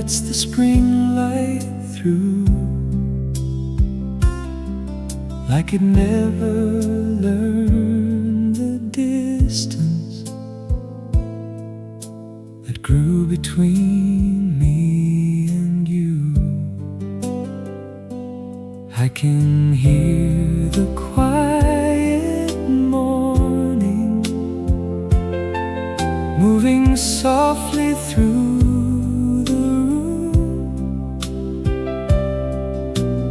lets the spring light through, like it never learned the distance that grew between me and you. I can hear the quiet morning moving softly through the room,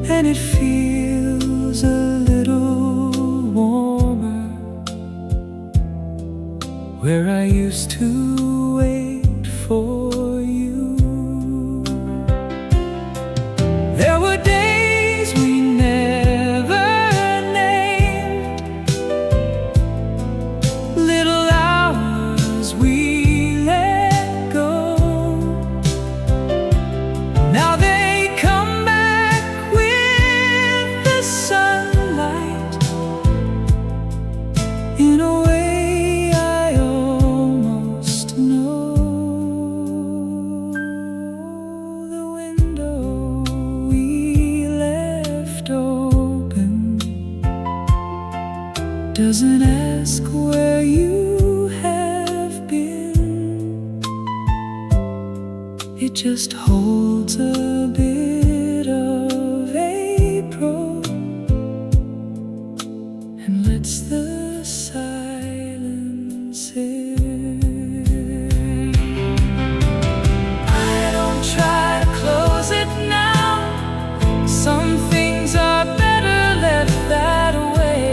and it feels a little warmer where I used to wait for you. There were days we never named, little hours we let go. Now they come back with the sunlight in a way I almost know. The window we left open doesn't ask where you have been. It just holds a bit of April and lets the silence in. I don't try to close it now. Some things are better left that way,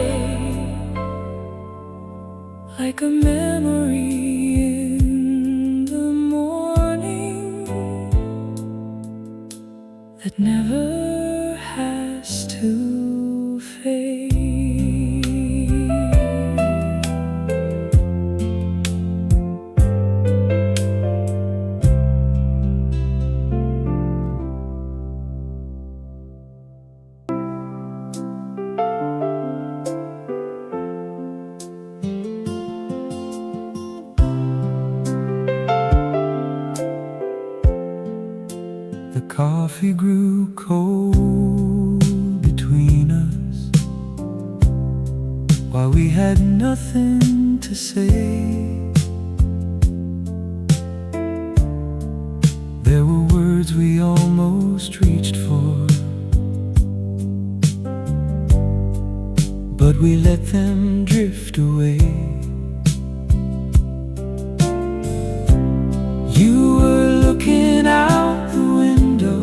like a memory in the morning that never has to fade. The coffee grew cold between us while we had nothing to say. There were words we almost reached for, but we let them drift away. You were looking out the window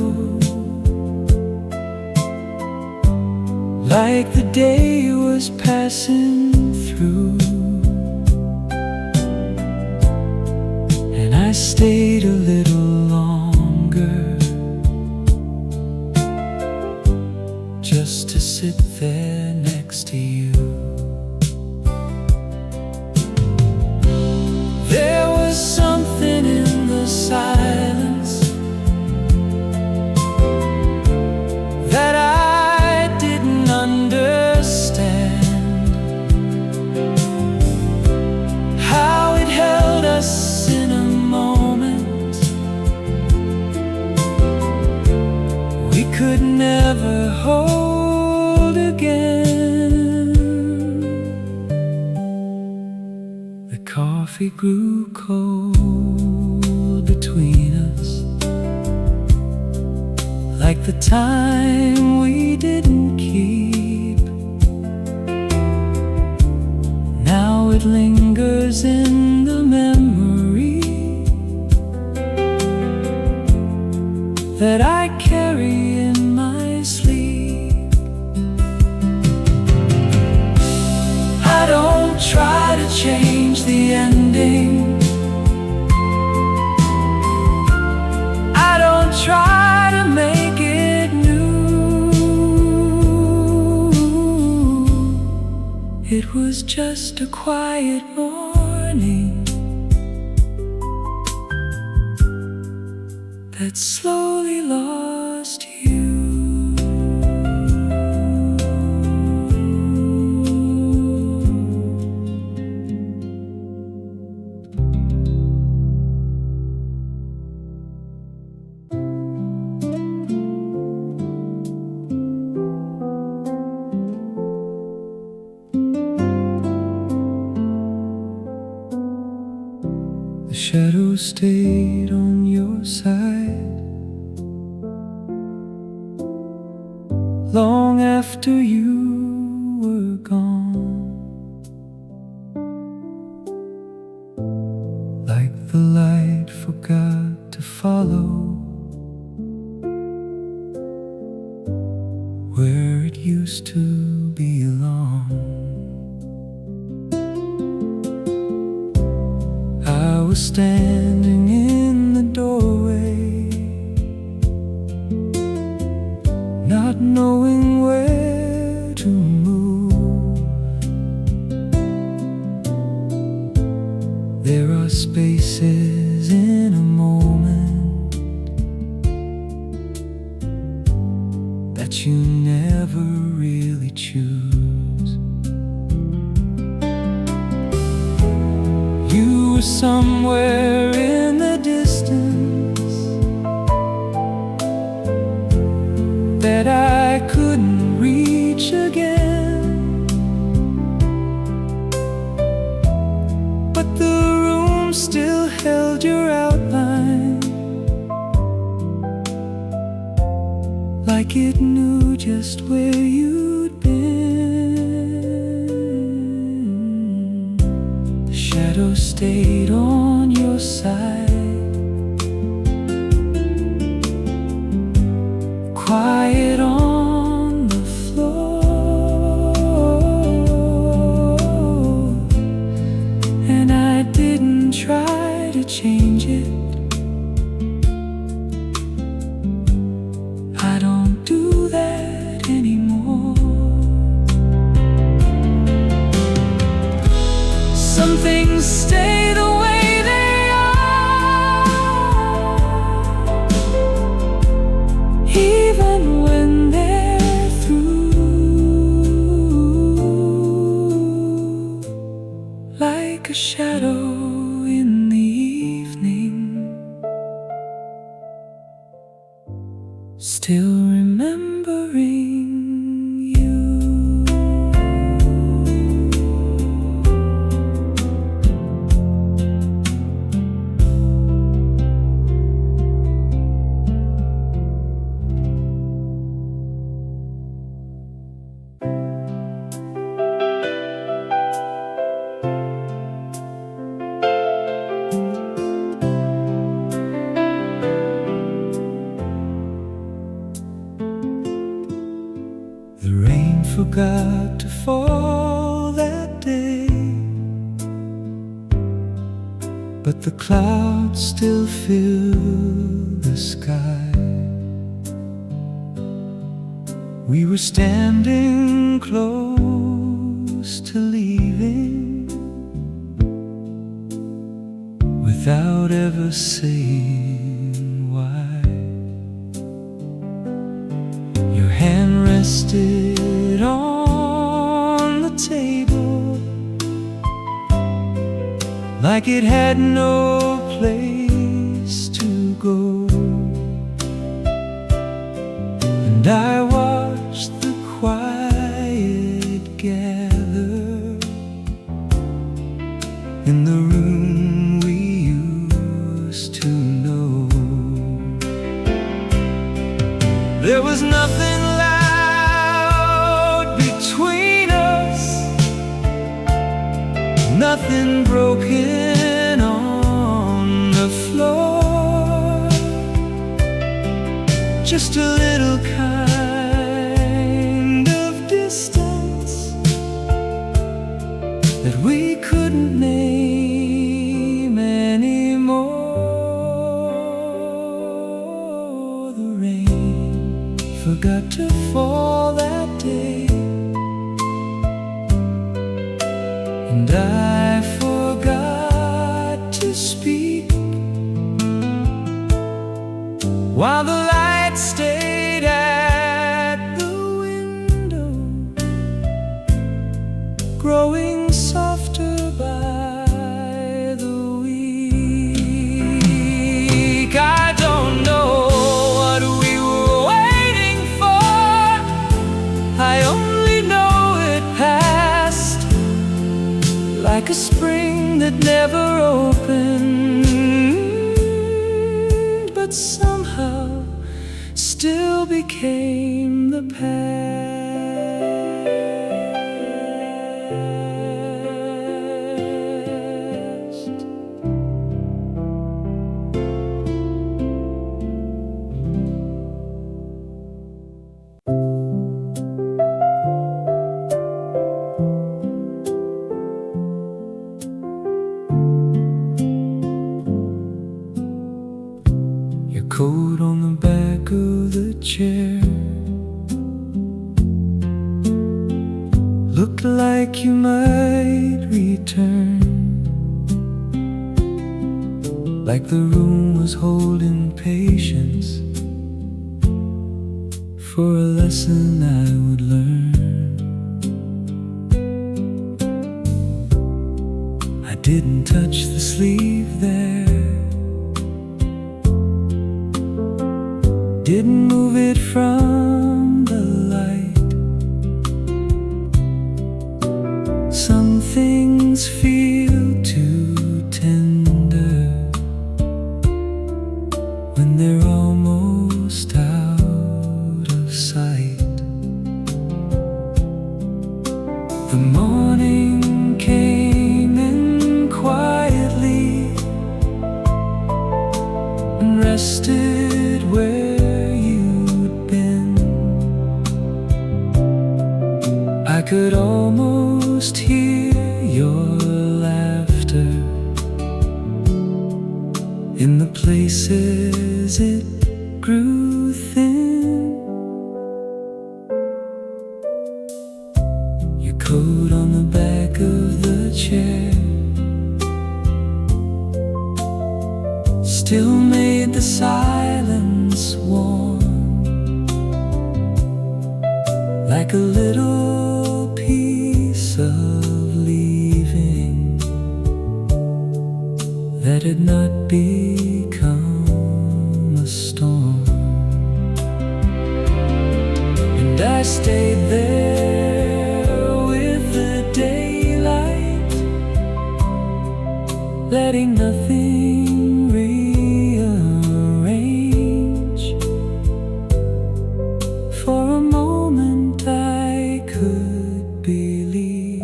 like the day was passing through, and I stayed a little longer just to sit there next to you. There was something in the silence that I didn't understand, how it held us in a moment we could never hold again. The coffee grew cold between us, like the time we didn't keep. Now it lingers in the memory that I carry in my sleep. I don't try to change the ending. I don't try to make it new. It was just a quiet morning that slowly lost you. shadow stayed on your side long after you were gone, like the light forgot to follow where it used to belong. I was standing in the doorway, not knowing where to move. There are spaces in a moment that you never really choose. You were somewhere in the distance that I couldn't reach again, but the room still held your outline, like it knew just where you'd been. The shadow stayed on your side, quiet on the floor, and I didn't try to change it. I don't do that anymore. Some things stay the way they are, even when they're through, like a shadow in the evening, still remembering you. The rain forgot to fall that day, but the clouds still fill the sky. We were standing close to leaving, without ever saying why. Your hand rested on the table, like it had no place to go. And I watched the quiet gather in the room we used to know. There was nothing loud between us, nothing broken on the floor, just a little kind of distance that we couldn't name anymore. The rain forgot to fall that day, and I forgot to speak, while the light stayed at the window, growing softer by the week. I don't know what we were waiting for, I only know it passed like a spring that never opened. but somehow still became the past. Your coat on the back of the chair looked like you might return, like the room was holding patience for a lesson I would learn. I didn't touch the sleeve there, didn't move it from the light. Some things feel too tender when they're almost out of sight. The morning came in quietly and rested where you'd been. I could almost hear your laughter in the places it grew thin. Your coat on the back of the chair still made the silence warm, like a little piece of leaving that had not become a storm. And I stayed there with the daylight, letting nothing rearrange. For a moment I could believe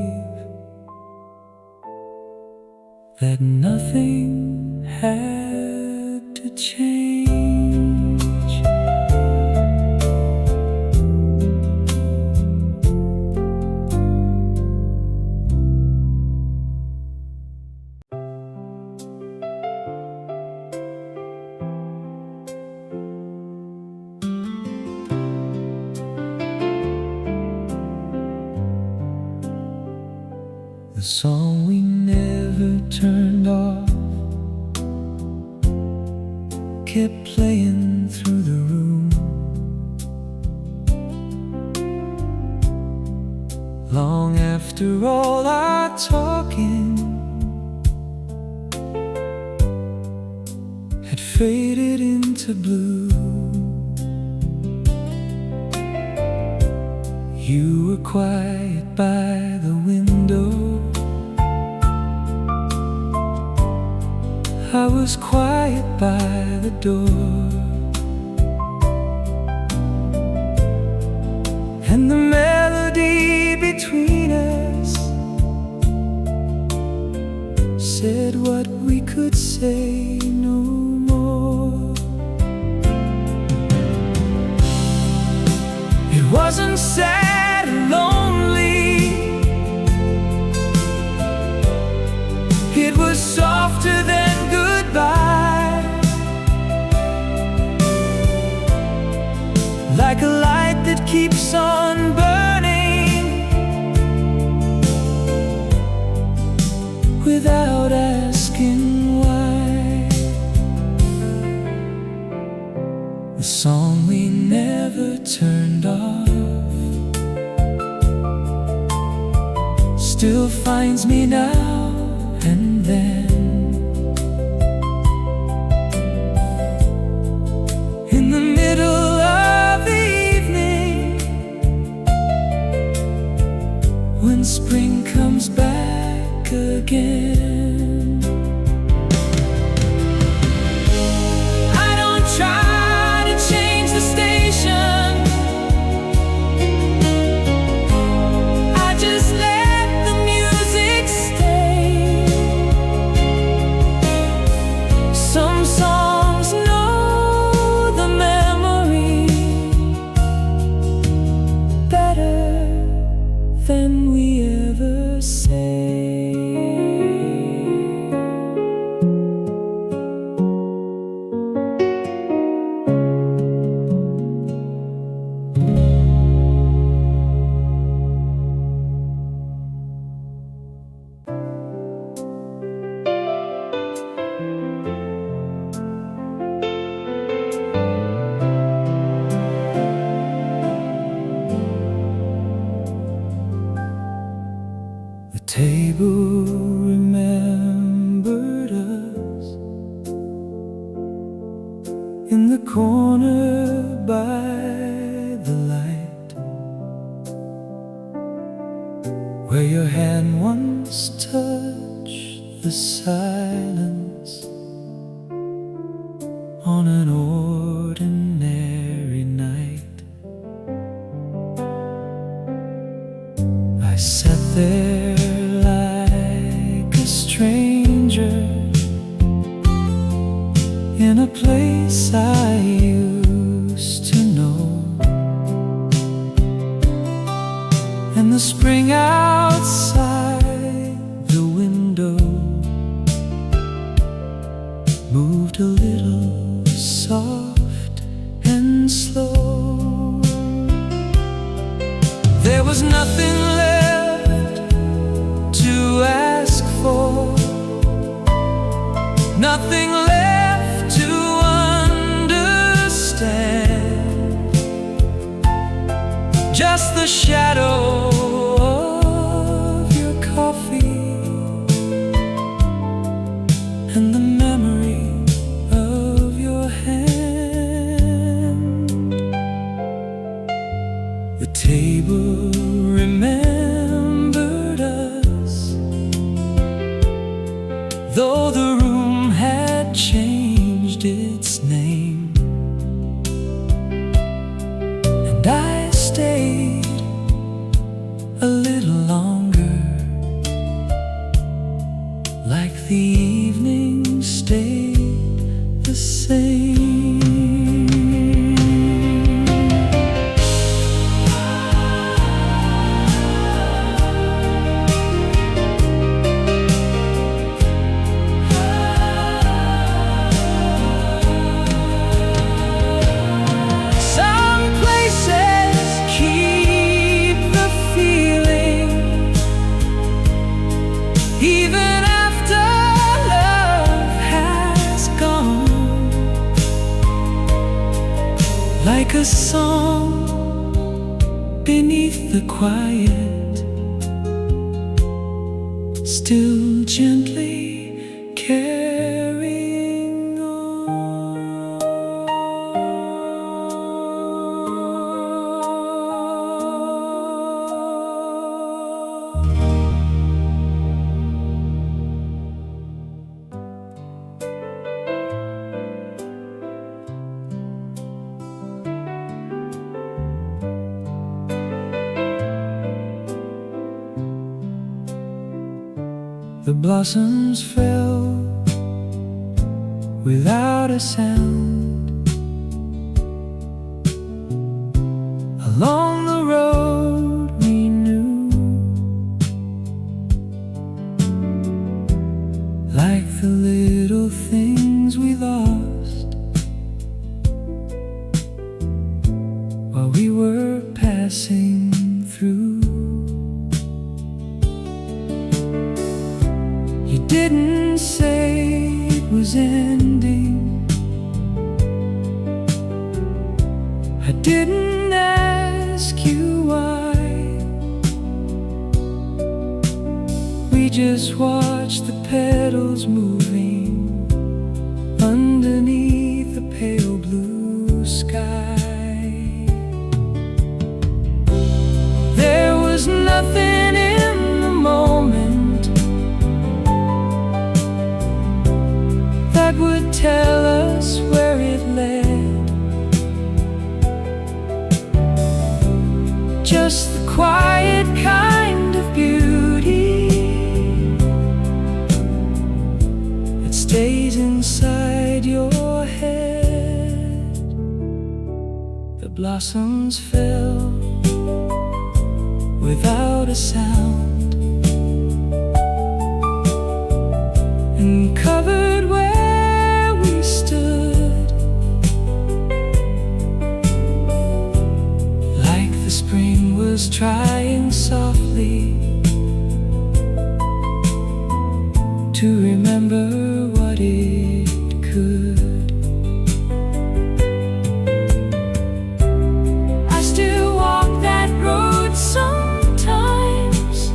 that nothing had to change. The song we never turned off kept playing through the room, long after all our talking had faded into blue. You were quiet by the window, I was quiet by the door, and the melody between us said what we could say no more. It wasn't sad and lonely, it was softer than goodbye, like a light that keeps on burning without asking why. The song we never turned off still finds me now and then, in the middle of the evening, when spring comes back again. I don't the silence on an ordinary night. I sat there like a stranger in a place I used to know, and the spring outside the window moved a little soft and slow. There was nothing left to ask for, nothing left to understand, just the shadow of your coffee and the memory of your hand. The table remembered us, though the room had changed its name, and I stayed a little longer, like the evening stayed the same. Even after love has gone, like a song beneath the quiet, still gently carrying on. The blossoms fell without a sound along the road we knew, like the little things we lost while we were passing through. You didn't say it was ending, I didn't ask you why. We just watched the petals moving underneath the pale blue sky. There was nothing in the moment that would tell us where it led, just the quiet kind of beauty that stays inside your head. The blossoms fell without a sound and covered where we stood, like the spring was trying softly to remember what it could. I still walk that road sometimes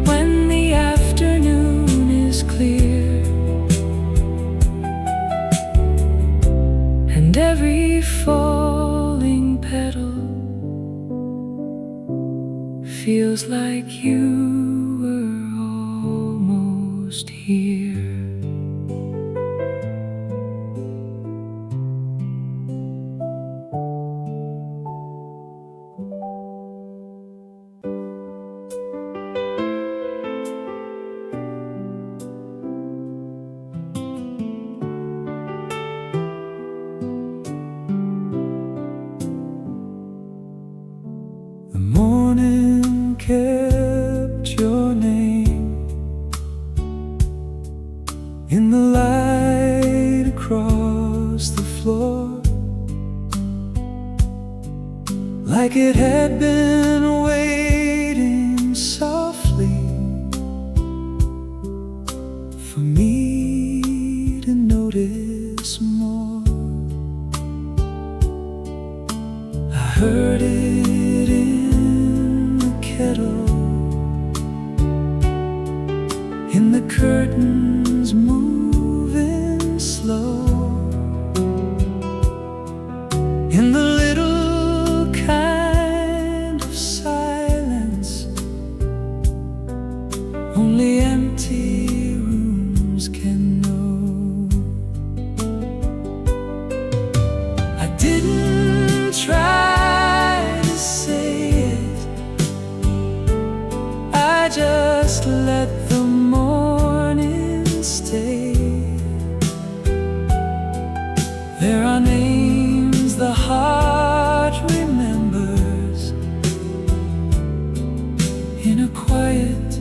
when the afternoon is clear, and every falling petal feels like you were like it had been waiting softly for me to notice more. I heard it in the kettle, in the curtains moving slow, in the little kind of silence only empty rooms can know. I didn't try to say it, I just let the morning stay. There are names the heart remembers in a quiet,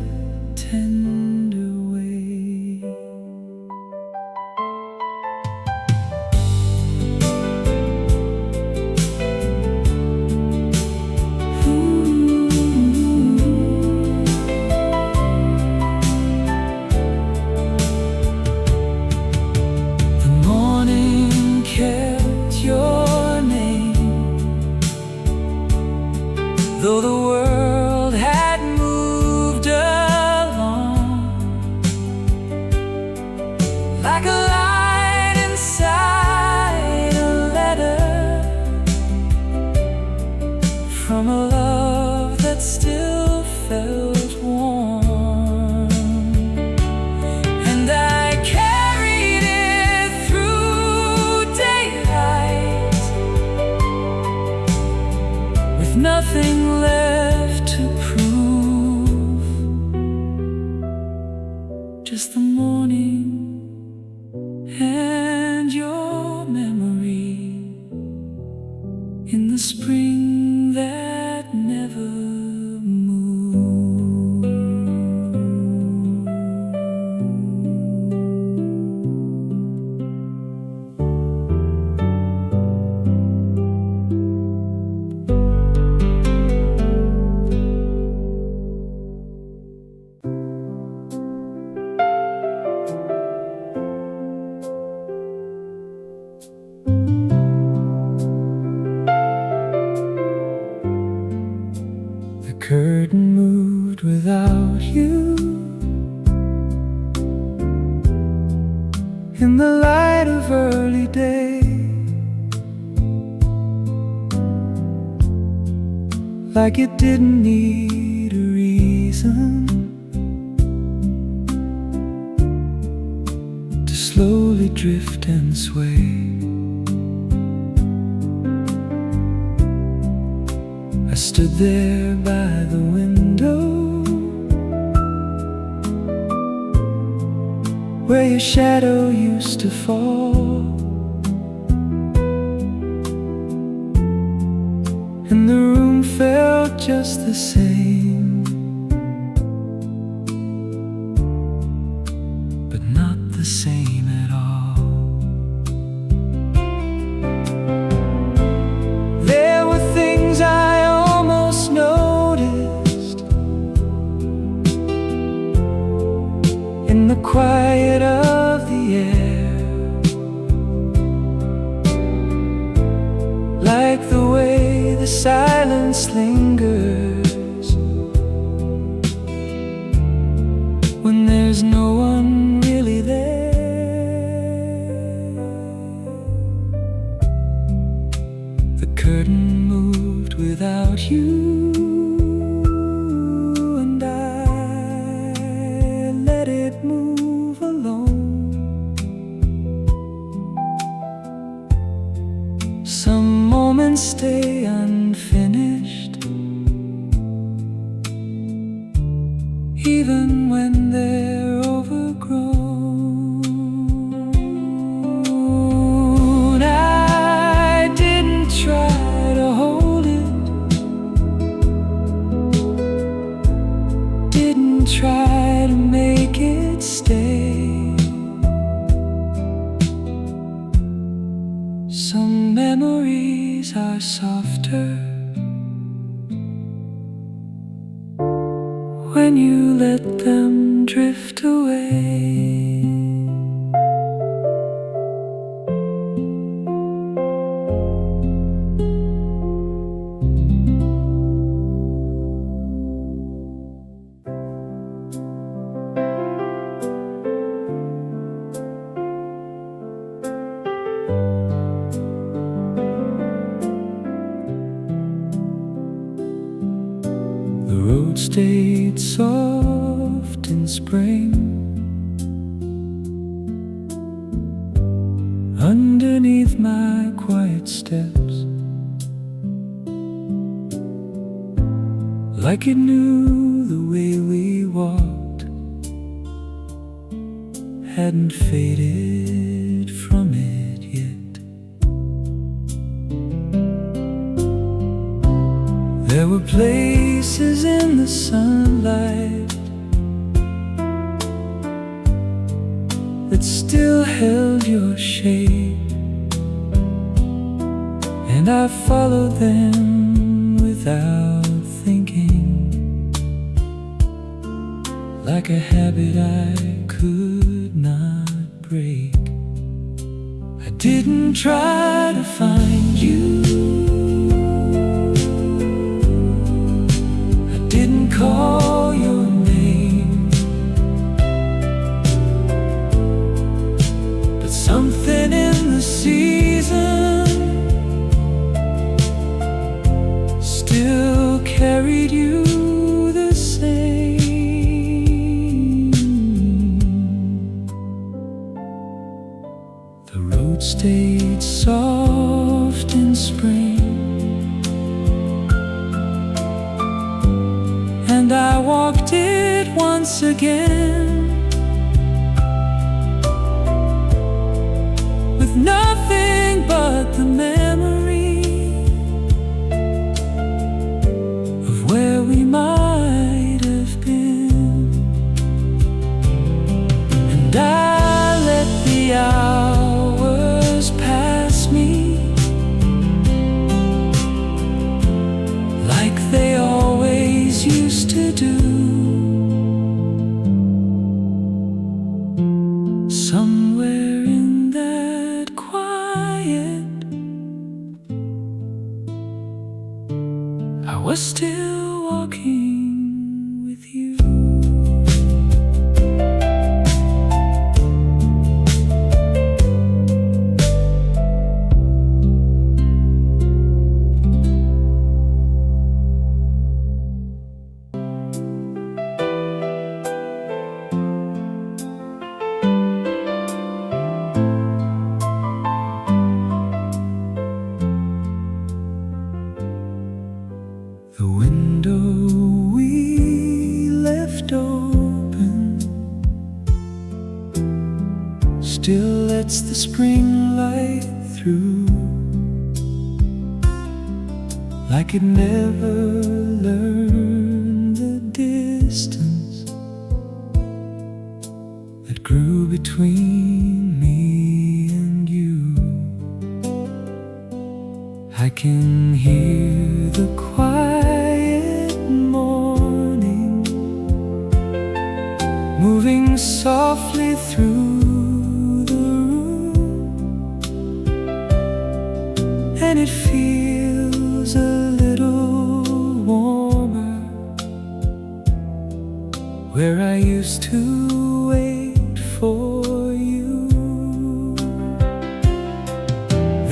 tender way. The morning kept your name, though the world had moved along, like a light inside a letter from a love that still felt warm. And I carried it through daylight with nothing left to prove, just the morning and your memory in the spring that never moved. The curtain moved without you, in the light of early day, like it didn't need a reason to slowly drift and sway. I stood there by the window where your shadow used to fall, and the room felt just the same, but not the same at all. There were things I almost noticed in the quiet of the air, like the way the silence lingers when there's no one really there. The curtain moved without you, and I let it move alone. Some moments stay unfinished, even when they're overgrown. I didn't try to hold it, didn't try to make it stay. Some memories are softer you let them drift away. The road stayed soft in spring, underneath my quiet steps, like it knew the way we walked hadn't faded from it yet. There were places in the sunlight that still held your shape, and I followed them without thinking, like a habit I could not break. I didn't try to find you, call your name, but something in the season still carried you the same. The road stayed soft in spring, and I walked it once again, with nothing but the memory of where we might have been. And I let the hours pass me like they always used to do. Somewhere in that quiet, I was still walking with you. The window we left open still lets the spring light through, like it never learned the distance that grew between me and you. I can hear the quiet morning moving softly through the room, and it feels a little warmer where I used to wait for you.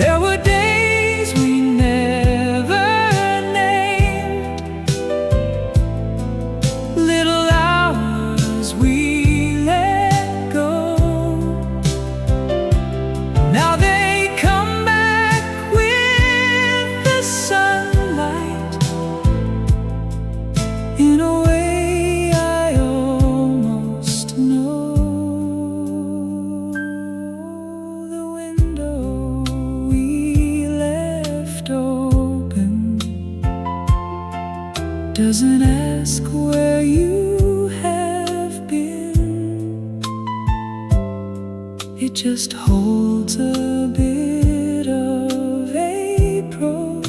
There were days we never named, little hours we let go. Now they come back with the sunlight in a way I almost know. The window we left open doesn't ask where you have been. It just holds a bit of April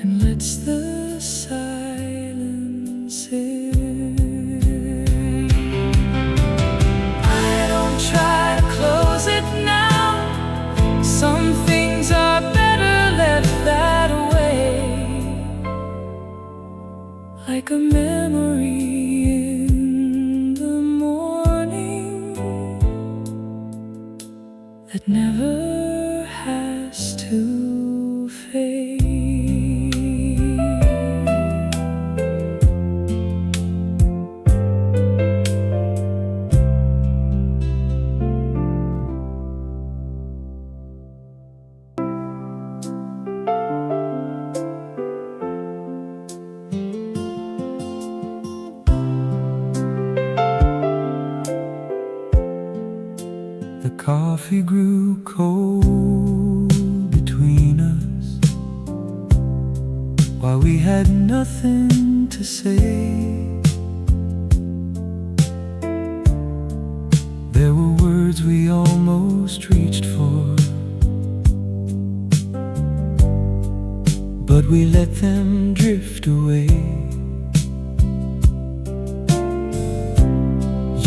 and lets the silence in. like a memory in the morning that never has to fade. The coffee grew cold between us while we had nothing to say. There were words we almost reached for, but we let them drift away.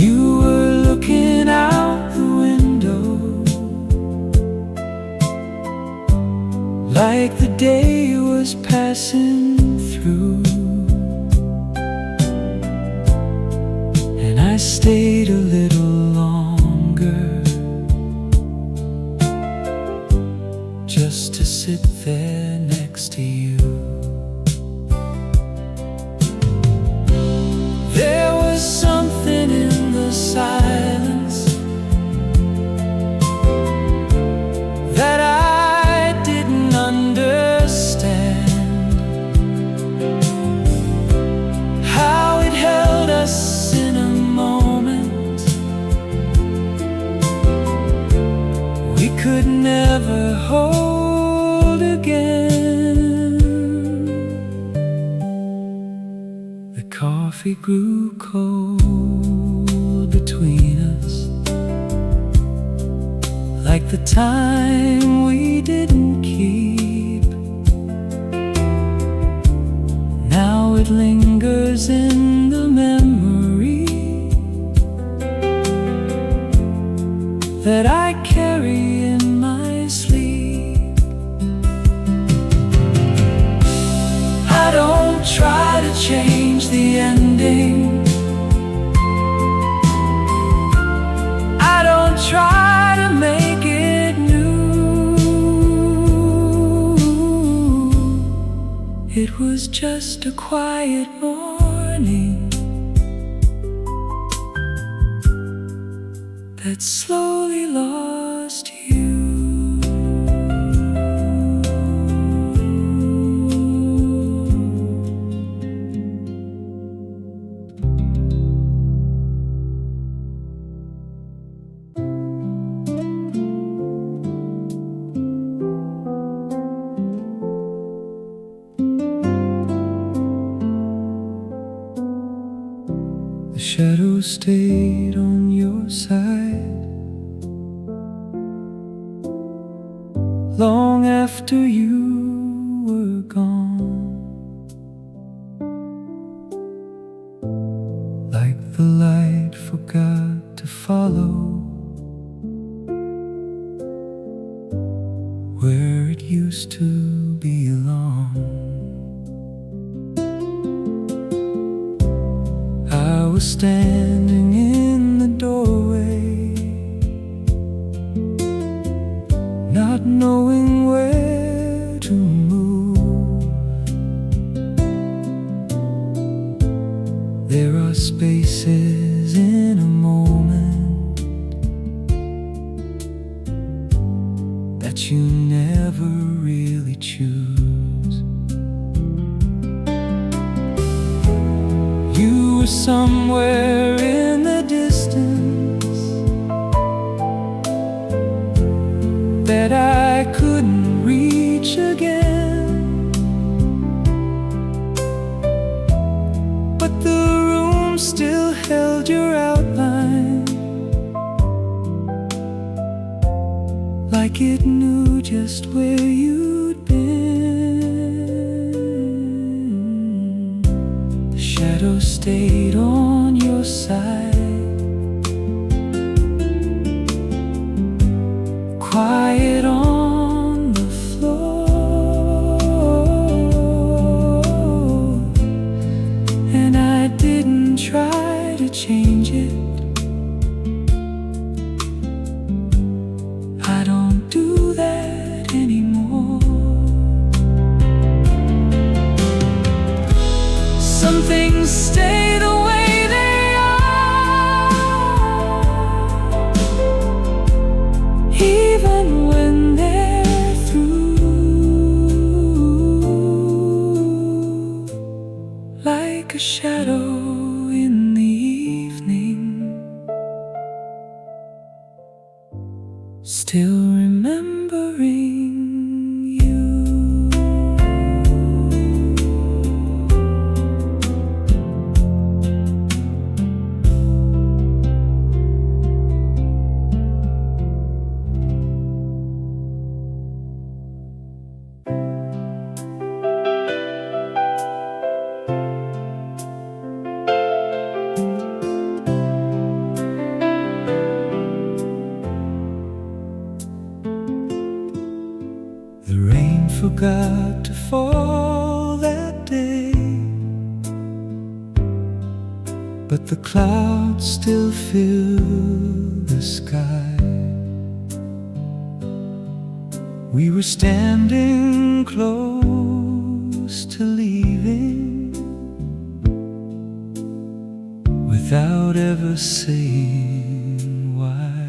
You were looking out the window like the day was passing through, and I stayed a little longer just to sit there next to you. There was something in the silence that I didn't understand, how it held us in a moment we could never hold again. The coffee grew cold between us like the time we didn't keep. Now it lingers in the memory that I carry in my sleep. I don't try to change the ending, I don't try to make it new. It was just a quiet morning that slowly lost you. The shadow stayed on your side long after you were gone, like the light forgot to follow where it used to belong. I was standing in the doorway, not knowing where to move. There are spaces in a moment that you never really choose. You were somewhere in the distance that I couldn't reach again, but the room still held your outline, like it knew just where you'd been. The shadow stayed on your side, quiet on the floor, but the clouds still fill the sky. We were standing close to leaving, without ever saying why.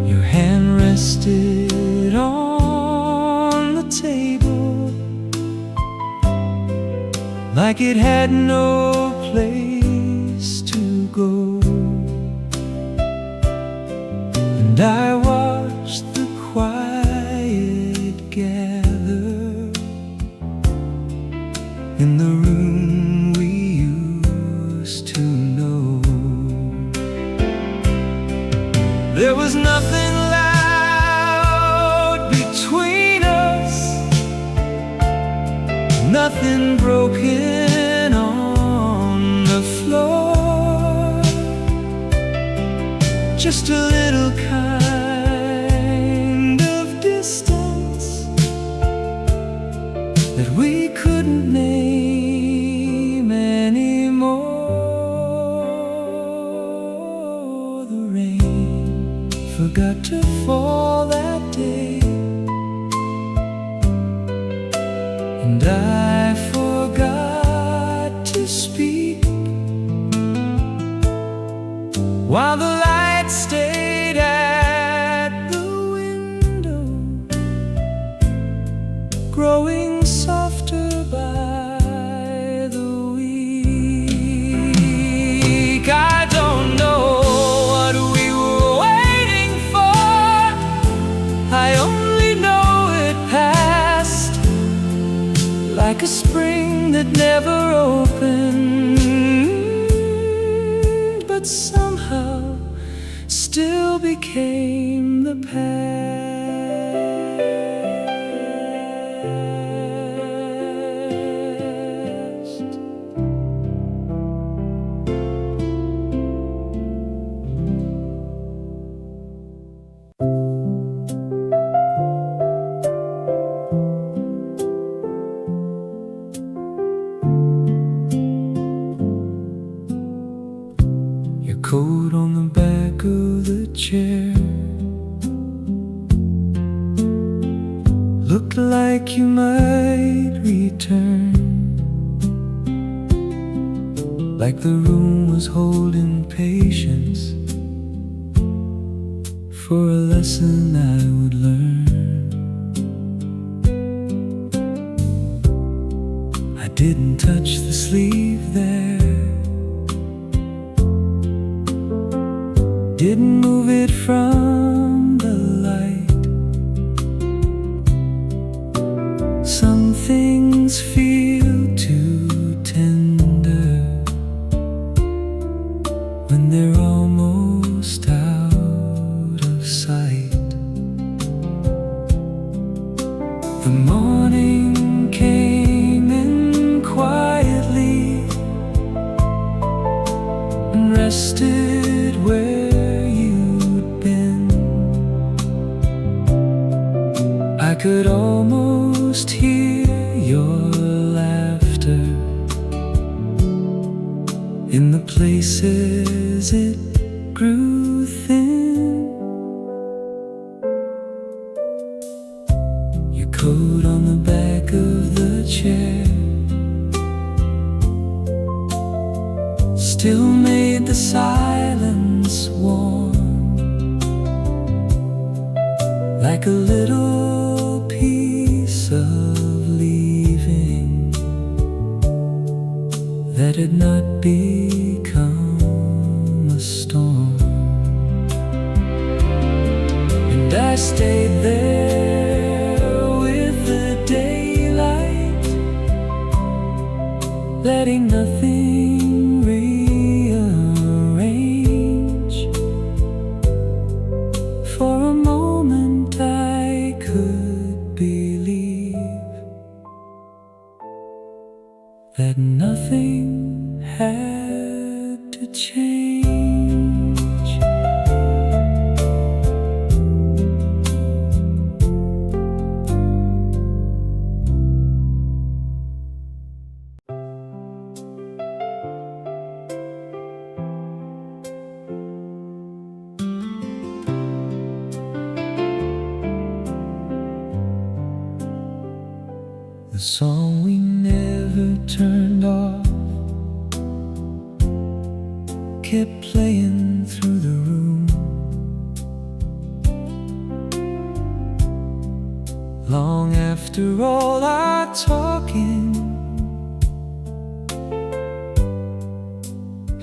Your hand rested on the table, like it had no place to go. And I watched the quiet gather in the room we used to know. There was nothing loud between us, nothing broken on the floor, just a little kind of distance that we couldn't name anymore. The rain forgot to fall that day, and I forgot to speak, while the light stayed at the window, growing softer by the week. I don't know what we were waiting for, I only know it passed like a spring that never opened, but somehow still became the past. Your coat on the back of the chair looked like you might return, like the room was holding patience for a lesson I would learn. I didn't touch the sleeve there, didn't move it from the light. Some things feel too tender when they're almost out of sight. The morning came in quietly and rested where you'd been. I could almost hear your laughter in the places it grew thin. Your coat on the back of the chair still made the silence warm, like a little piece of leaving that had not become a storm. And I stayed there with the daylight, letting nothing rearrange. For a moment I could believe that nothing had to change. song we never turned off kept playing through the room, long after all our talking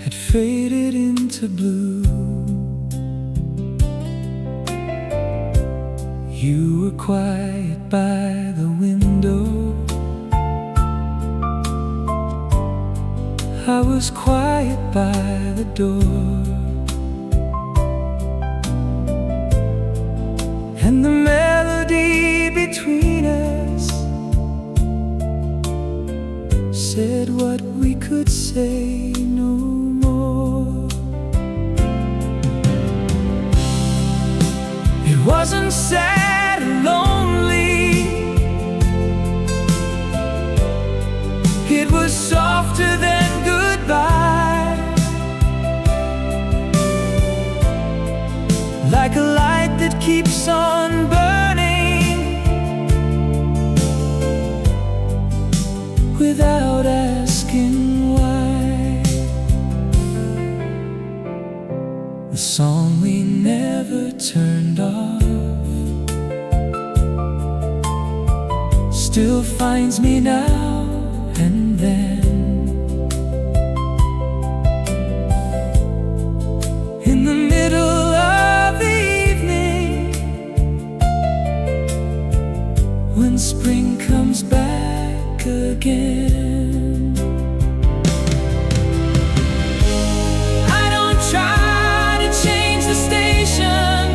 had faded into blue. You were quiet by the window, I was quiet by the door, and the melody between us said what we could say no more. It wasn't sad or lonely, it was softer than goodbye, like a light that keeps on burning without asking why. The song we never turned off still finds me now and then, in the middle of the evening, when spring comes back again. I don't try to change the station,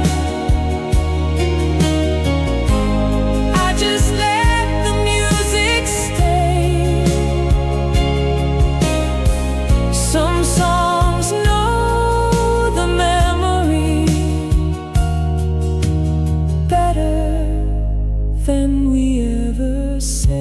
I just let the music stay. Some songs know the memory better than we ever say.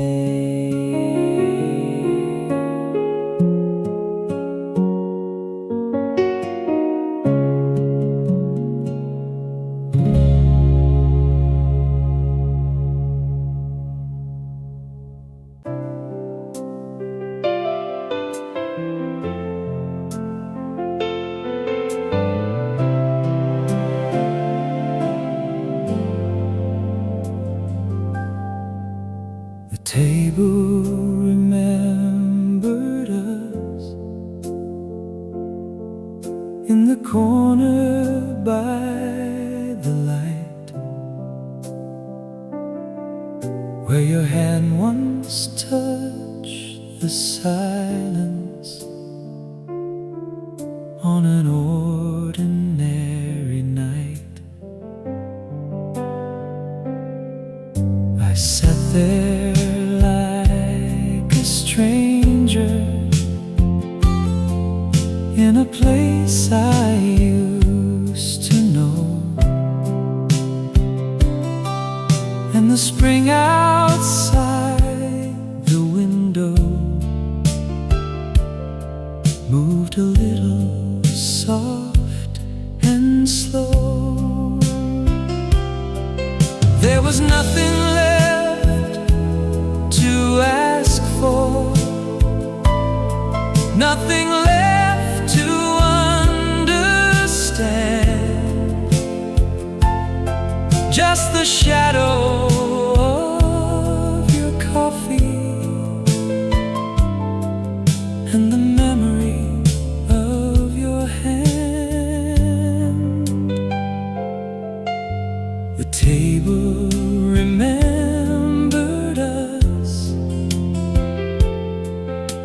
The table remembered us in the corner by the light, where your hand once touched the silence on an ordinary night. I sat there like a stranger in a place I used to know, and the spring outside the window moved a little soft and slow. There was nothing left to ask for, nothing left to understand, just the shadow of your coffee and the memory of your hand. The table remembered us,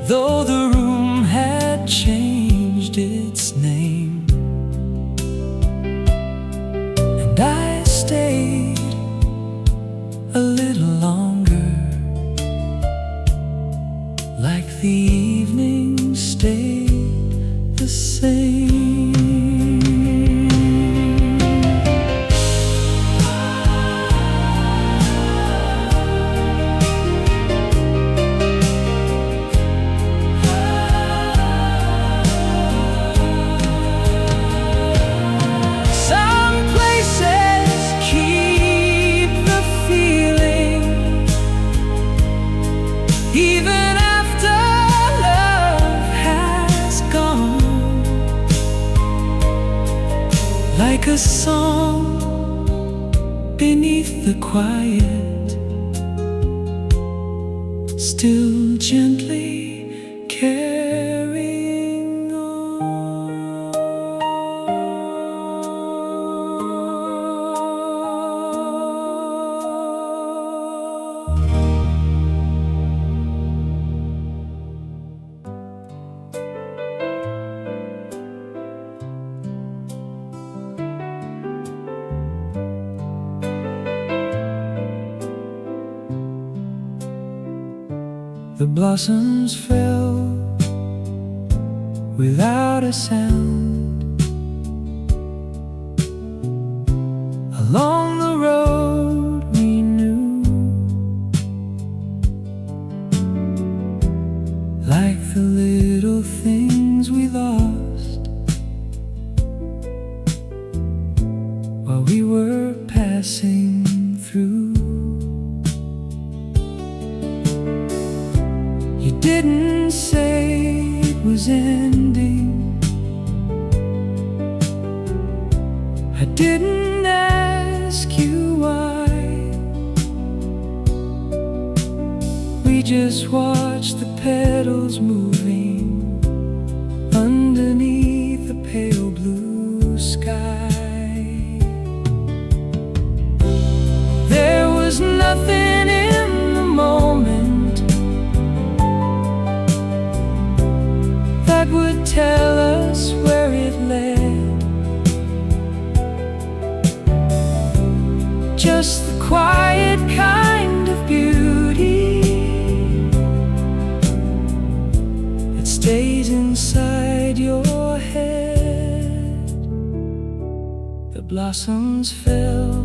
though the room had changed its name, and I stayed a little longer, like the evening stayed the same. like a song beneath the quiet, still gently carrying on. The blossoms fell without a sound along the road we knew, like the little things we lost while we were passing through. You didn't say it was ending, I didn't ask you why. We just watched the petals moving underneath the pale blue sky. There was nothing in the moment that would tell us where it led, just the quiet kind of beauty that stays inside your head. The blossoms fell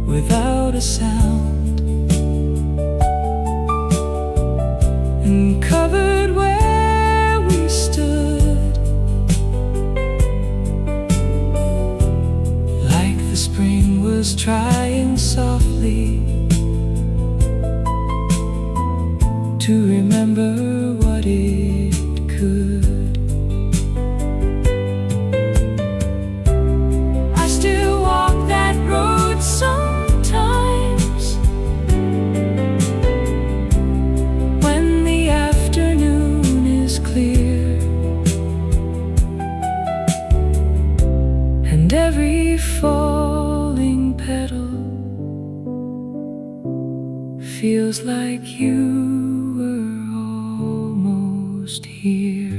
without a sound and covered where we stood, like the spring was trying softly to remember what it could. I still walk that road sometimes when the afternoon is clear, and every falling petal feels like you were almost here.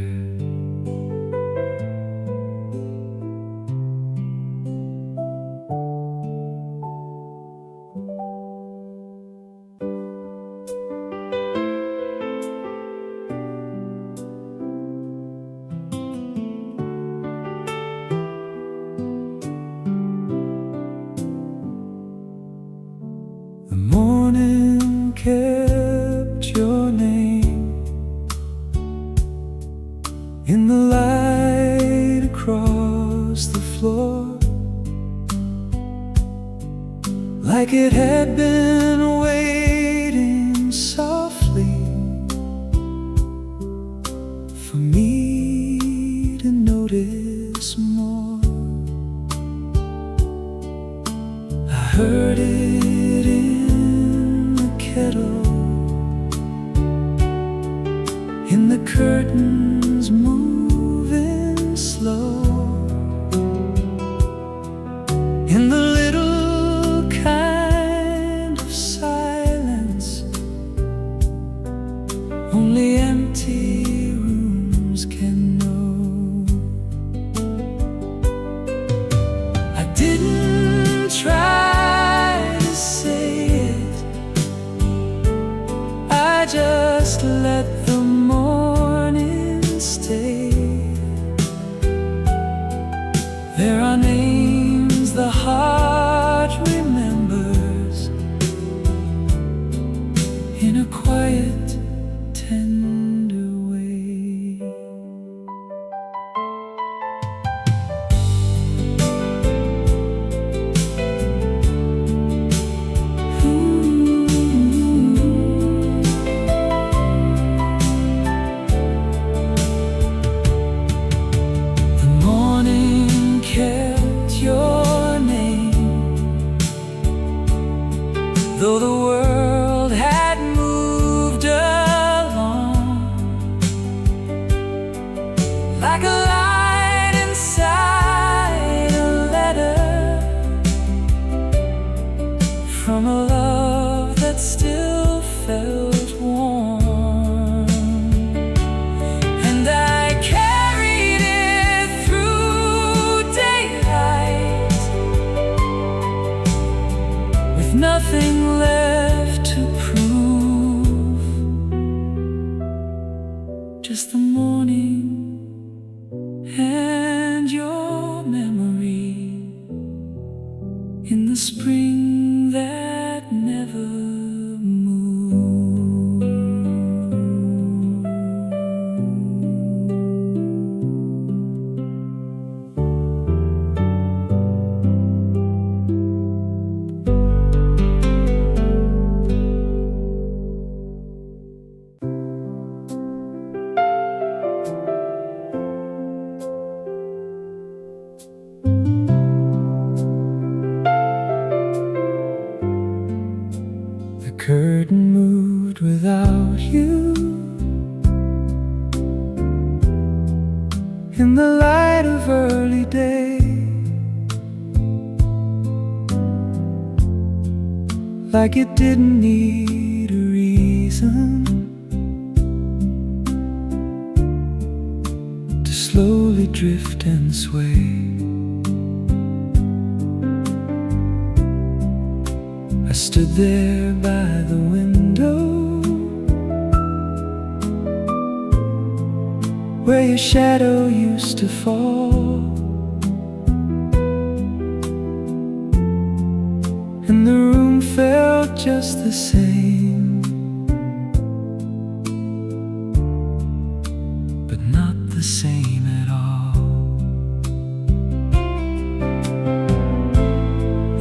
The morning kept your name in the light across the floor, like it had been waiting softly for me to notice more. I heard it in the kettle, in the curtains moving slow, in the little kind of silence only empty rooms can know. I didn't try to say it, I just let the morning stay. There are names the heart remembers in a quiet, tender way. like a light inside a letter from a love that still felt warm. And I carried it through daylight with nothing left to prove, just the morning and your memory in the spring that never moved. The curtain moved without you. In the light of early day, like it didn't need a reason to slowly drift and sway. I stood there by the window where your shadow used to fall, and the room felt just the same, but not the same at all.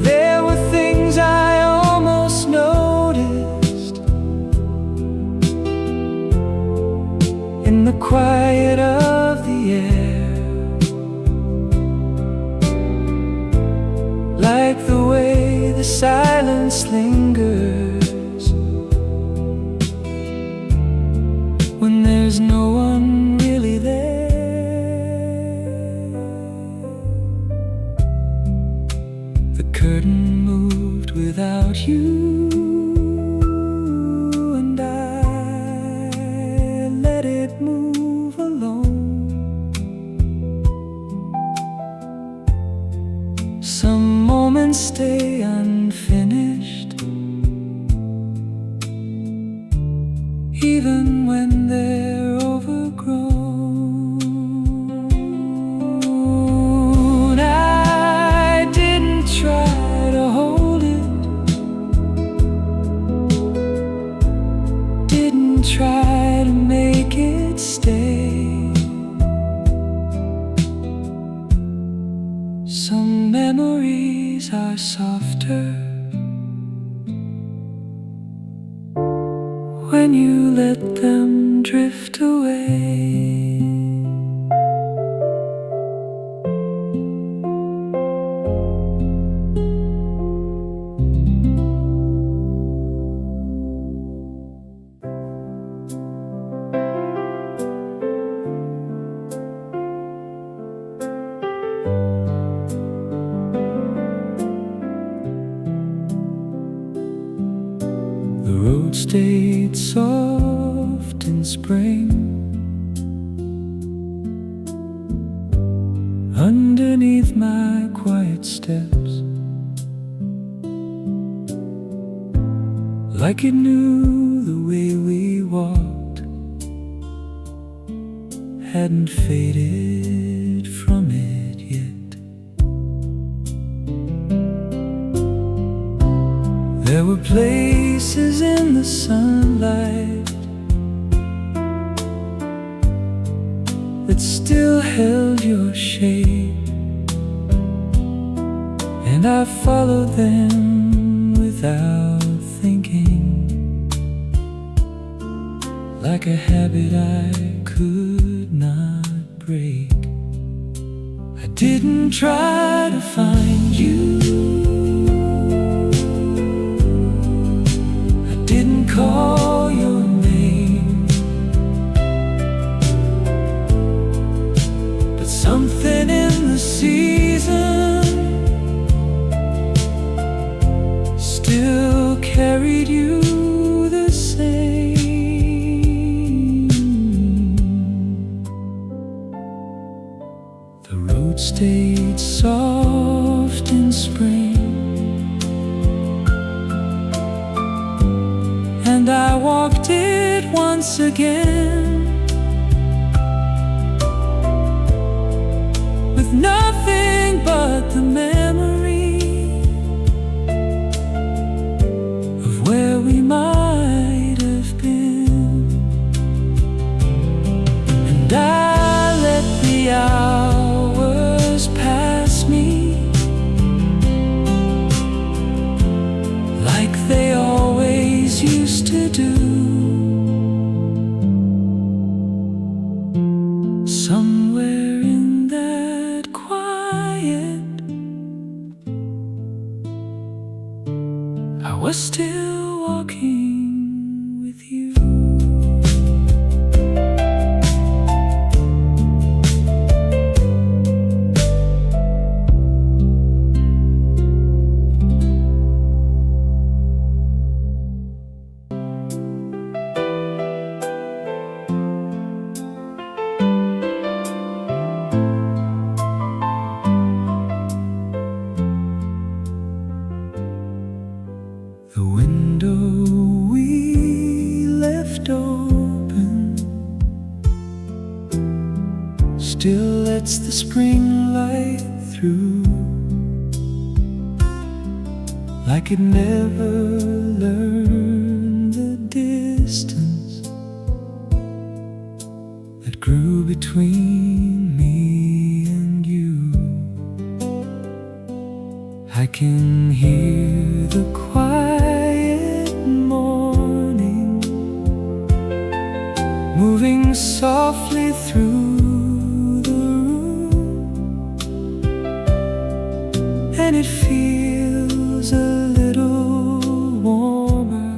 There were things I almost noticed in the quiet of the air, like the way the silence lingers when there's no one really there. The curtain moved without you, and I let it move alone. Some moments stay unfinished, even when they're overgrown. I didn't try to hold it, didn't try to make it stay. Some memories are softer when you let them drift away. The road stayed soft in spring, underneath my quiet steps, like it knew the way we walked hadn't faded from it yet. There were places in the sunlight that still held your shape, and I followed them without thinking, like a habit I could not break. I didn't try to find you, call your name. something in the season still carried you the same. The road stayed soft in spring, and I walked it once again, with nothing but the memory of where we might have been. And I let the hours pass me like they always used to do. Somewhere in that quiet, I was still walking with you. The window we left open still lets the spring light through, like it never learned the distance that grew between me and you. I can hear the quiet morning moving softly through the room, and it feels a little warmer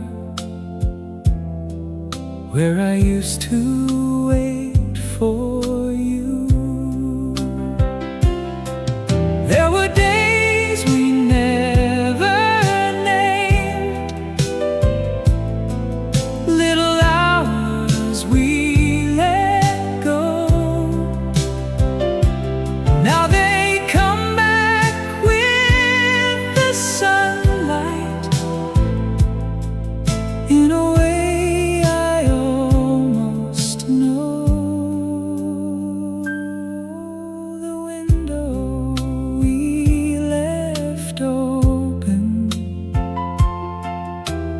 where I used to wait for you. There were days we never named, little hours we let go. Now they come back with the sunlight in a way I almost know. The window we left open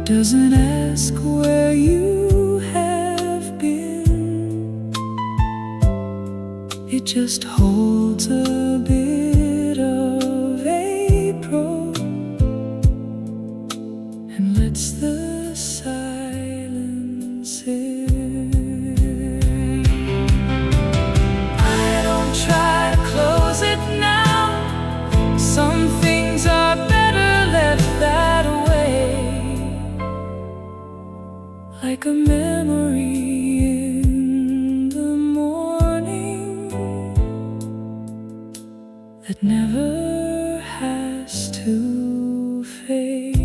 doesn't ask where you have been. It just holds a bit of April and lets the silence in. I don't try to close it now. Some things are better left that way, like a memory in the morning that never has to fade.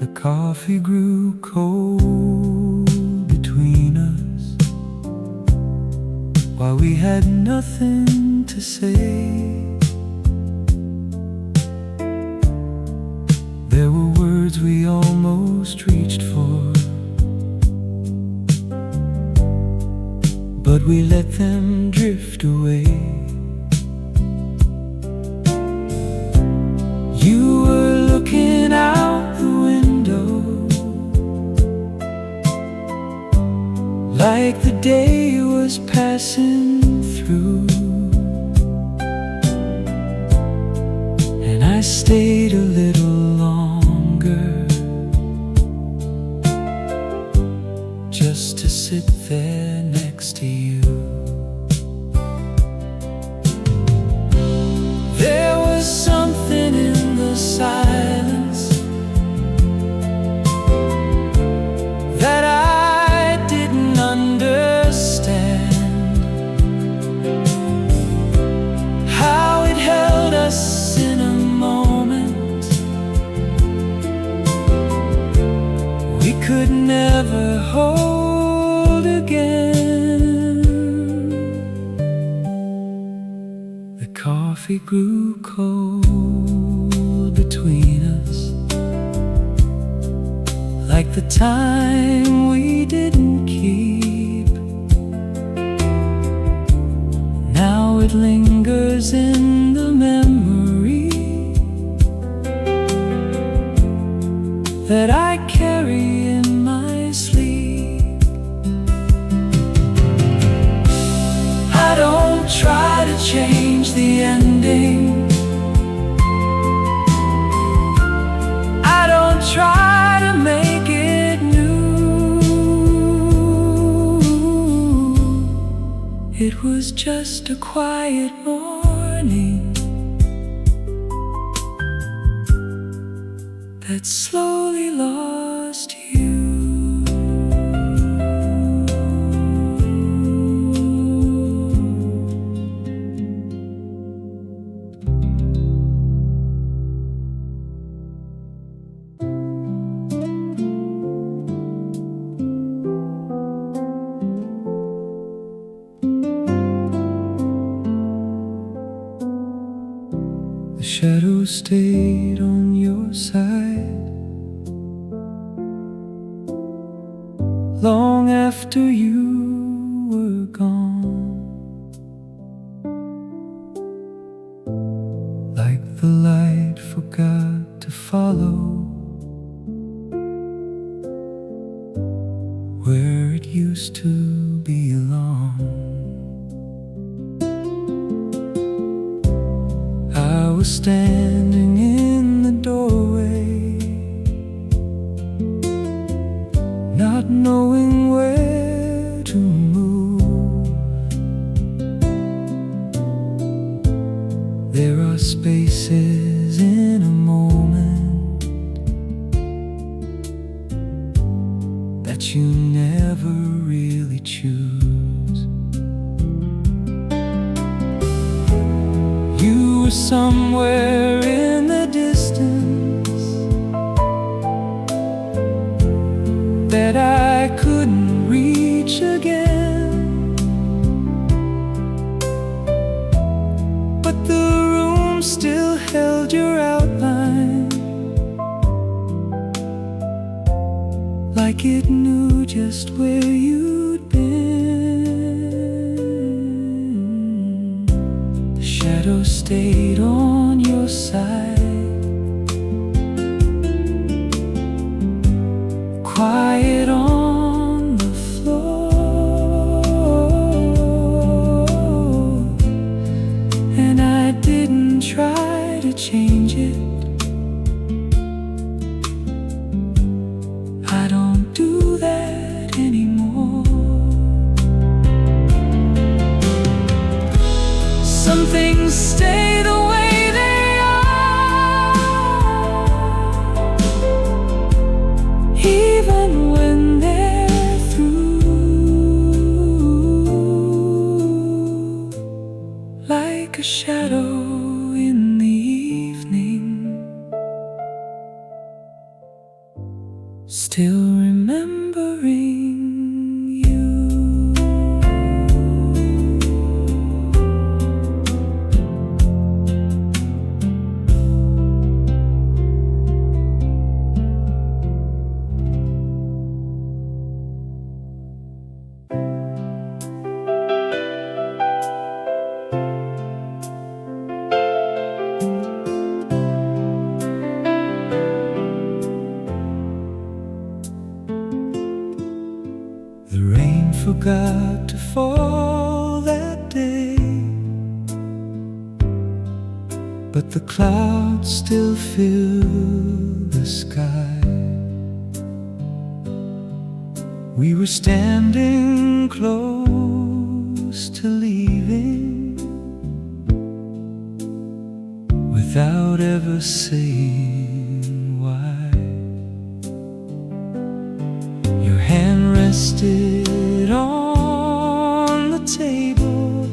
The coffee grew cold between us while we had nothing to say. There were words we almost reached for, but we let them drift away. You were looking out the window like the day was passing through, and I stayed a little longer there next to you. There was something in the silence that I didn't understand. How it held us in a moment we could never hold again. The coffee grew cold between us, like the time we didn't keep. Now it lingers in the memory that I carry in my sleep. I don't try to change the ending. I don't try to make it new. It was just a quiet morning that slowly lost you. The shadow stayed on your side long after you were gone, like the light forgot to follow where it used to belong. I was standing in the doorway, not knowing where to move. There are spaces in a moment that you never really choose. You were somewhere in the distance that I couldn't reach again, but the room still held your outline, like it knew just where you'd been. The shadow stayed on your side, quiet on the floor, and I didn't try to change it. I don't do that anymore. Some things stay the way they are, even when they're through, like a shadow in the evening, still remembering you. The rain forgot to fall that day, but the clouds still fill the sky. We were standing close to leaving without ever saying why. Your hand rested on the table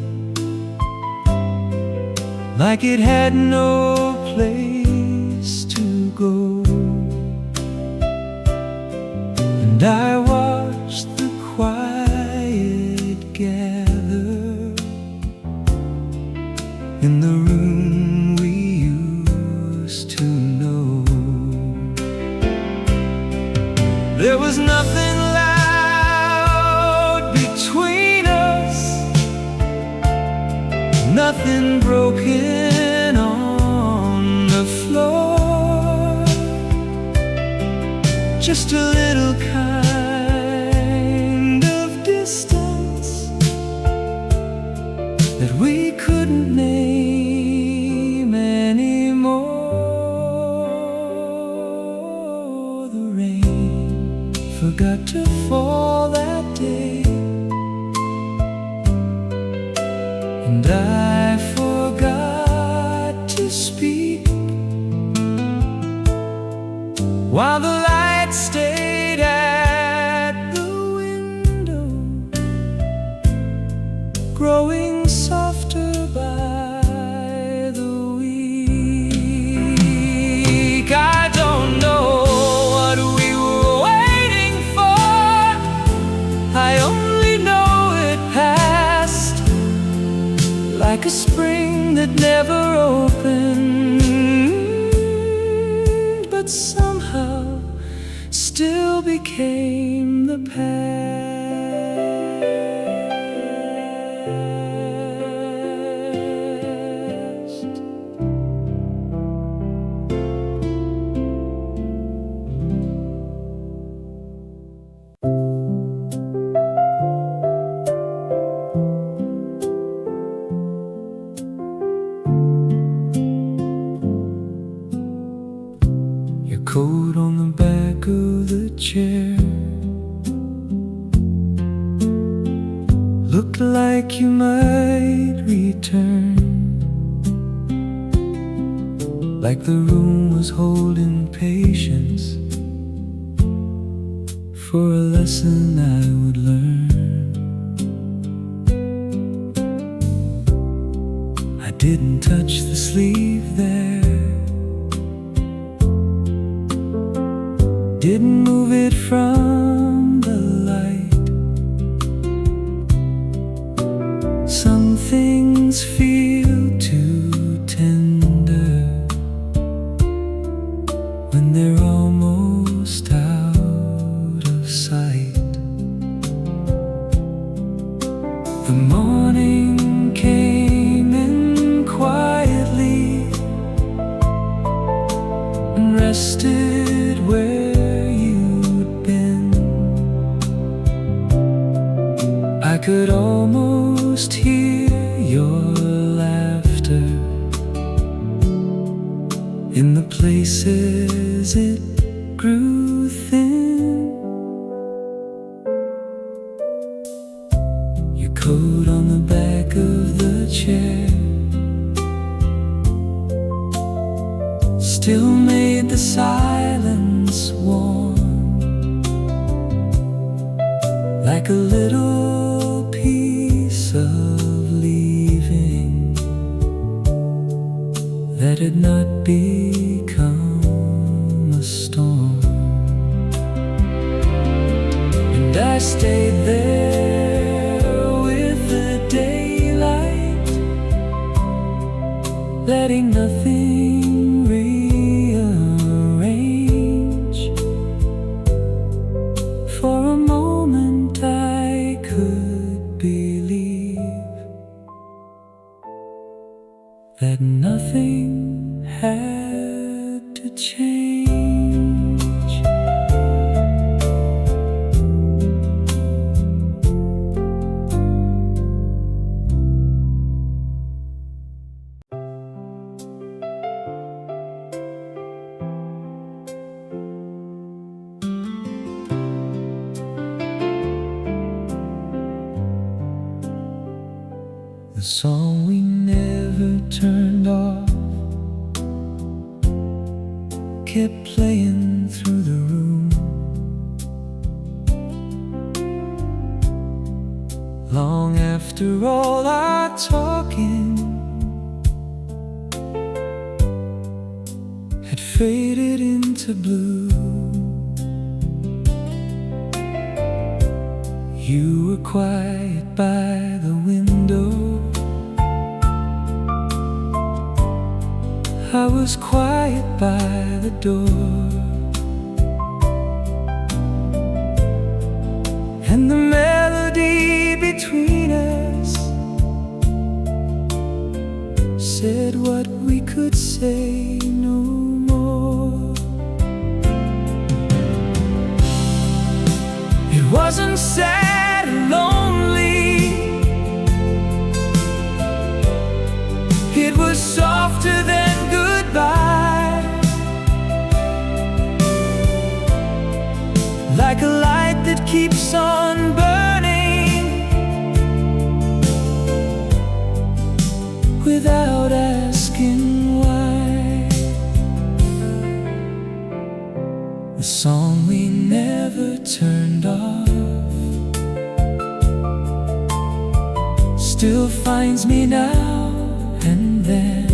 like it had no place to go. And I watched the quiet gather in the room we used to know. There was nothing loud between us, nothing broken on the floor, just a little kind of distance that we couldn't name anymore. The rain forgot to fall that day, and I forgot to speak, while the light stayed at the window, growing softer by the week. I don't know what we were waiting for, I only know it passed like a spring that never opened, but somehow still became the past. Your coat on the back of the chair looked like you might return, like the room was holding patience for a lesson I would learn. I didn't touch the sleeve there, didn't move it from the light. Some things feel too tender when they're almost out of sight. The morning came in quietly and rested where you'd been. I could almost hear your laughter in the places it grew thin. Your coat on the back of the chair still made the silence warm, like a little piece of leaving that had not become a storm. And I stayed there with the daylight, letting nothing rearrange. For a moment I could believe that nothing had to change. song we never turned off kept playing through the room, long after all our talking had faded into blue. You were quiet by the window, I was quiet by the door, and the melody between us said what we could say no more. It wasn't sad or lonely, it was softer than goodbye, like a light that keeps on burning without asking why. The song we never turned off still finds me now and then,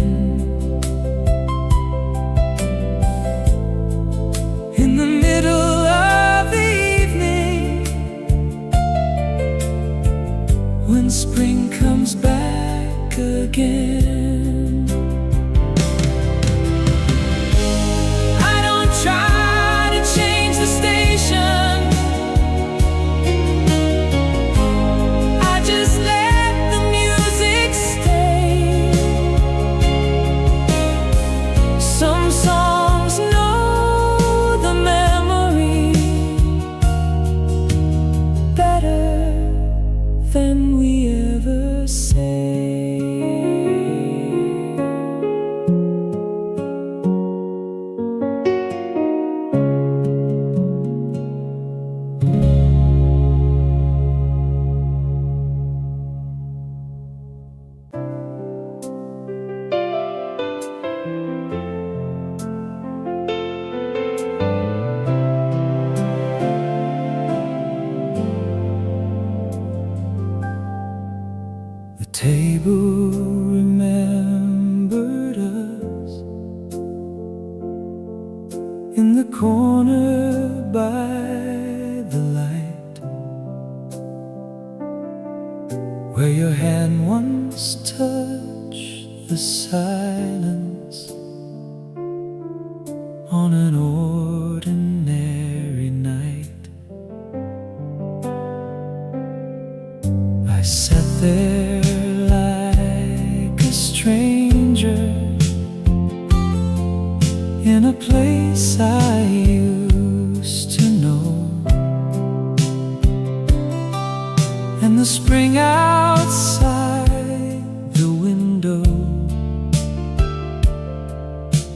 in the middle of the evening, when spring comes back again. I don't try to change the station, I just let the music stay. Some songs know the memory better than we ever say. The table remembered us in the corner by the light, where your hand once touched the silence on an ordinary night. I sat there like a stranger in a place I used to know, and the spring outside the window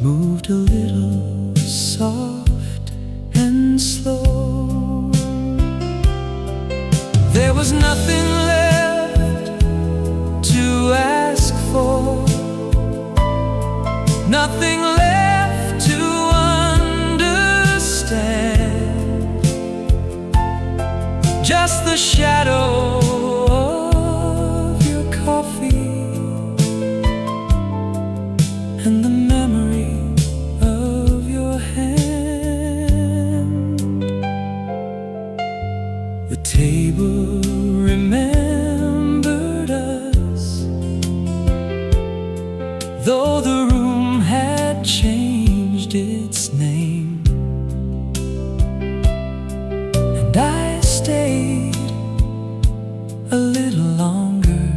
moved a little soft and slow. There was nothing left to ask for, nothing left to understand, just the shadow of your coffee and the memory of your hand. The table remembered us, though the room had changed its name, and I stayed a little longer,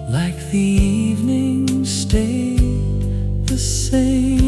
like the evening stayed the same.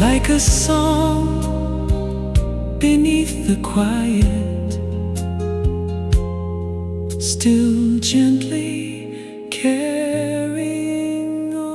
like a song beneath the quiet, still gently carrying on.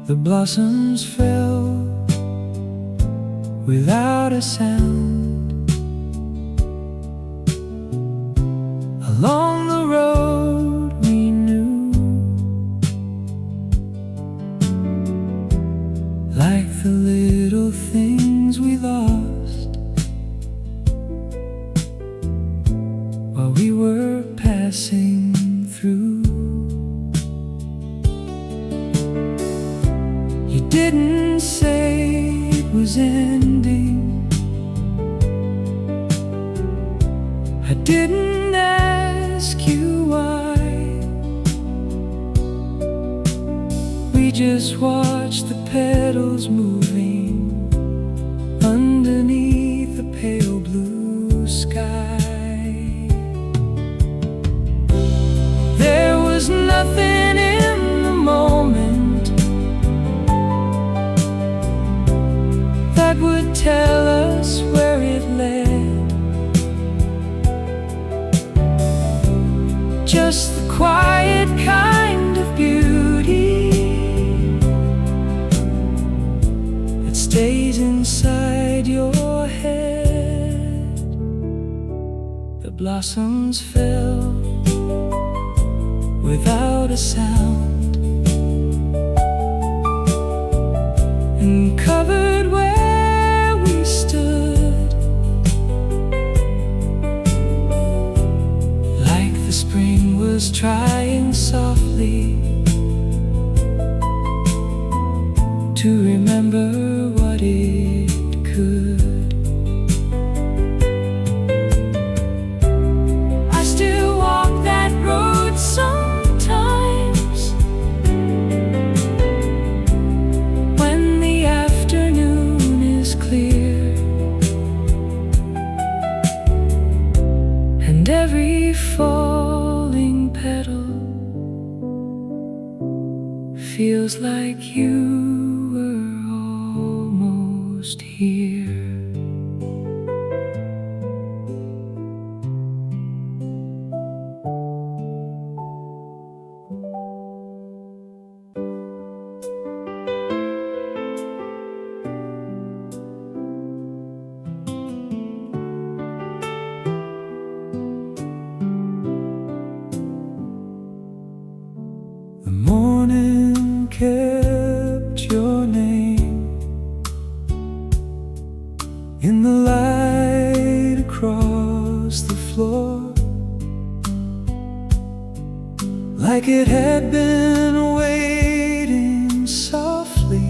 The blossoms fell without a sound along the road we knew, like the little things we lost while we were passing through. You didn't say it was ending, I didn't ask you why. We just watched the petals moving underneath the pale blue sky. There was nothing in the moment that would tell us where it led, just the quiet kind of beauty that stays inside your head. The blossoms fell without a sound and covered where we stood, like the spring was trying softly to remember what it could. I still walk that road sometimes when the afternoon is clear, and every falling petal feels like you were almost here. The morning kept your name in the light across the floor, like it had been waiting softly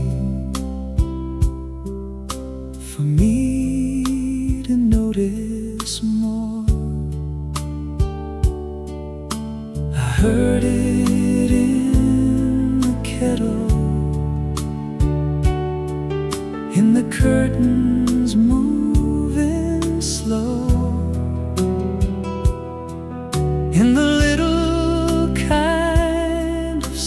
for me to notice more. I heard it in the kettle, in the curtains moving slow, in the little kind of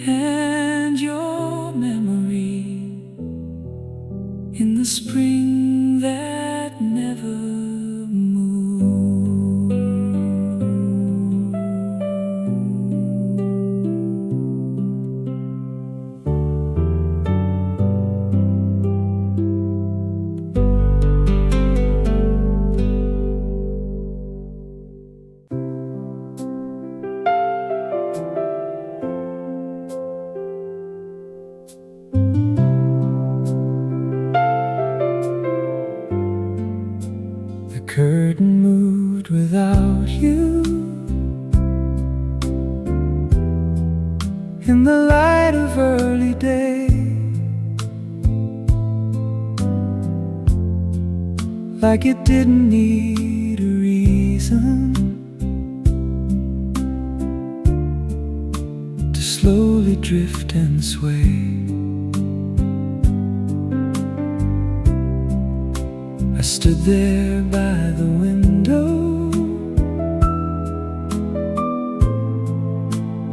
and your memory in the spring that never moved. The curtain moved without you. In the light of early day, like it didn't need a reason to slowly drift and sway. I stood there by the window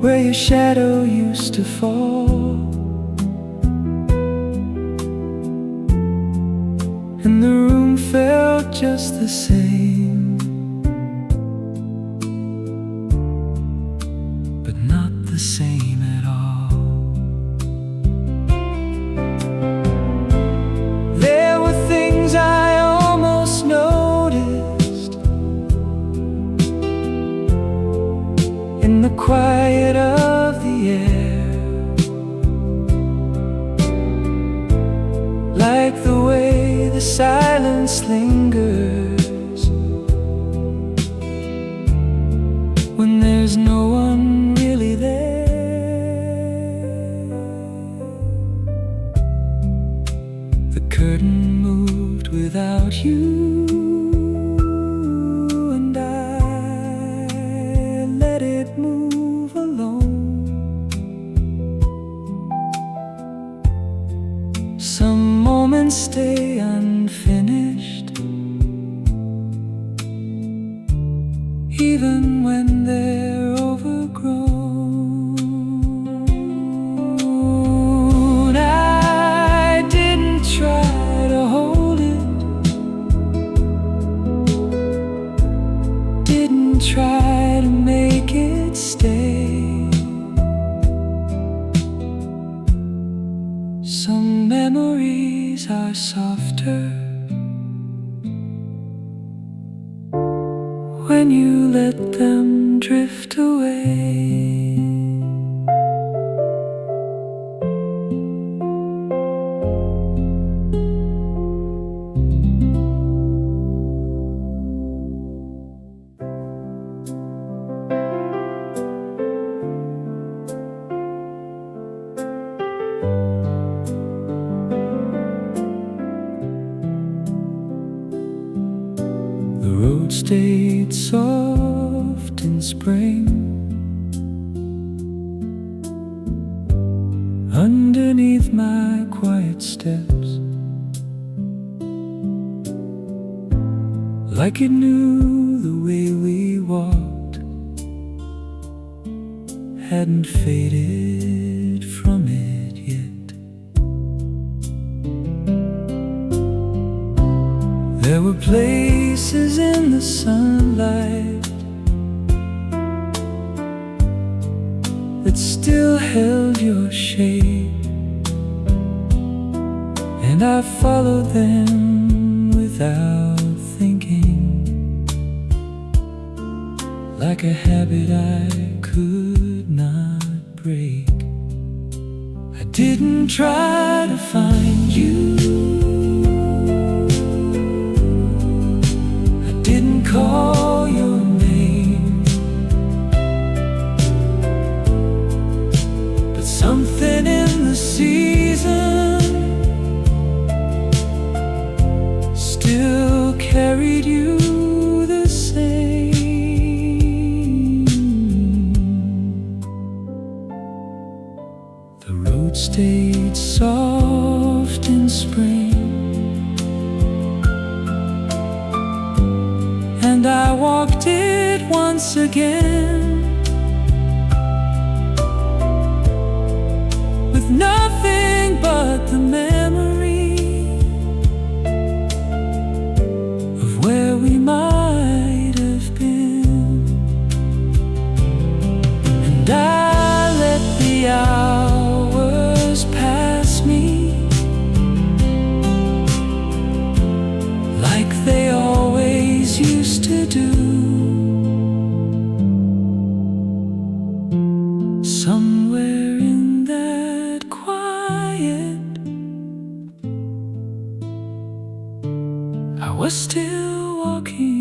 where your shadow used to fall, and the room felt just the same, but not the same at all. There were things I almost noticed in the quiet of the air, like the way the silence lingers when there's no one really there. The curtain moved without you, and I let it move alone. Some moments stay unfinished, even when they're overgrown. I didn't try to hold it, didn't try to make it stay. Some memories are softer when you let them drift away. The road stayed soft in spring, underneath my quiet steps, like it knew the way we walked hadn't faded from it yet. There were places in the sunlight that still held your shape, and I followed them without thinking, like a habit I could not break. I didn't try to find you, didn't call your name, but something in the season still carried you the same. The road stayed soft in spring, and I walked it once again, we're still walking.